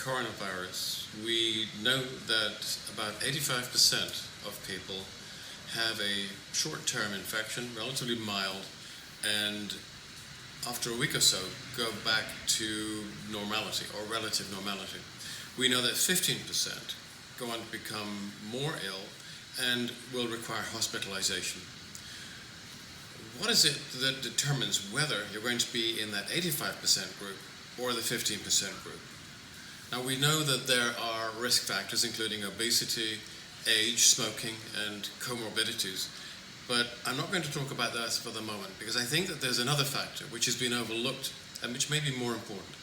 coronavirus, we know that about 85% of people have a short-term infection, relatively mild, and after a week or so go back to normality or relative normality. We know that 15% go on to become more ill and will require hospitalization. What is it that determines whether you're going to be in that 85% group or the 15% group? Now, we know that there are risk factors including obesity, age, smoking, and comorbidities, but I'm not going to talk about that for the moment because I think that there's another factor which has been overlooked and which may be more important.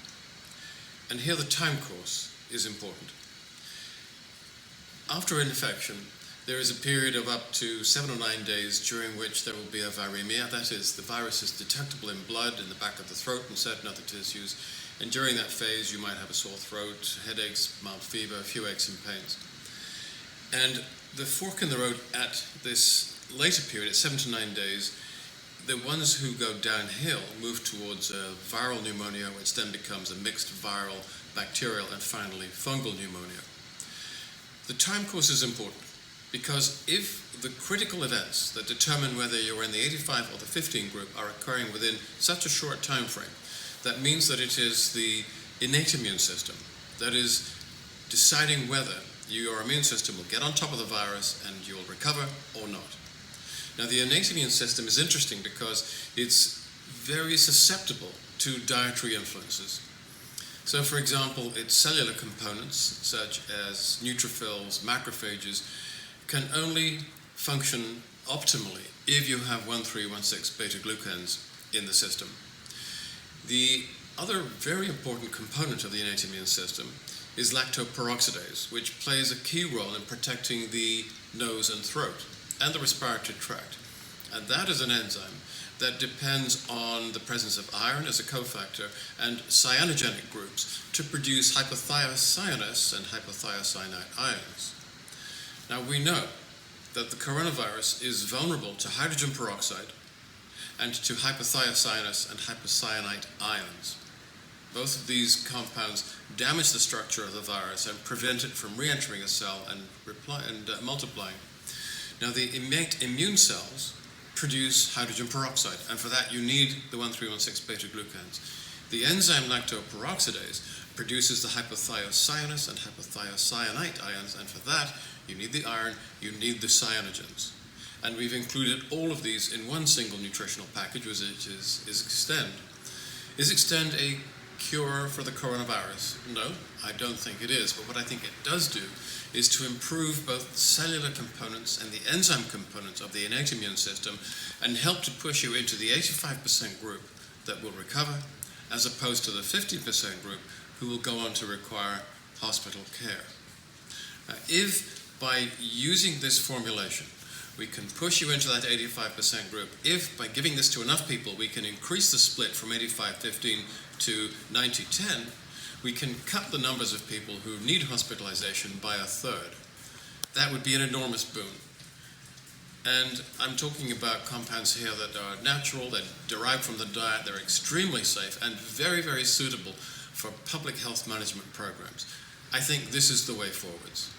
And here the time course is important. After infection, there is a period of up to 7 or 9 days during which there will be a viremia. That is, the virus is detectable in blood, in the back of the throat, and certain other tissues. And during that phase, you might have a sore throat, headaches, mild fever, a few aches and pains. And the fork in the road at this later period, at 7 to 9 days, the ones who go downhill move towards viral pneumonia, which then becomes a mixed viral, bacterial, and finally fungal pneumonia. The time course is important because if the critical events that determine whether you're in the 85 or the 15 group are occurring within such a short time frame, that means that it is the innate immune system that is deciding whether your immune system will get on top of the virus and you'll recover or not. Now, the innate immune system is interesting because it's very susceptible to dietary influences. So, for example, its cellular components, such as neutrophils, macrophages, can only function optimally if you have 1,3,1,6 beta-glucans in the system. The other very important component of the innate immune system is lactoperoxidase, which plays a key role in protecting the nose and throat and the respiratory tract. And that is an enzyme that depends on the presence of iron as a cofactor and cyanogenic groups to produce hypothiocyanous and hypothiocyanate ions. Now, we know that the coronavirus is vulnerable to hydrogen peroxide and to hypothiocyanous and hypocyanate ions. Both of these compounds damage the structure of the virus and prevent it from re-entering a cell and multiplying. Now, the innate immune cells produce hydrogen peroxide, and for that you need the 1,3,1,6 beta-glucans. The enzyme lactoperoxidase produces the hypothiocyanous and hypothiocyanate ions, and for that you need the iron, you need the cyanogens. And we've included all of these in one single nutritional package, which is Extend. Is Extend a cure for the coronavirus? No, I don't think it is, but what I think it does do is to improve both the cellular components and the enzyme components of the innate immune system and help to push you into the 85% group that will recover, as opposed to the 15% group who will go on to require hospital care. If by using this formulation we can push you into that 85% group, if by giving this to enough people we can increase the split from 85-15 to 90-10, we can cut the numbers of people who need hospitalization by a third. That would be an enormous boon. And I'm talking about compounds here that are natural, they're derived from the diet, they're extremely safe and very, very suitable for public health management programs. I think this is the way forwards.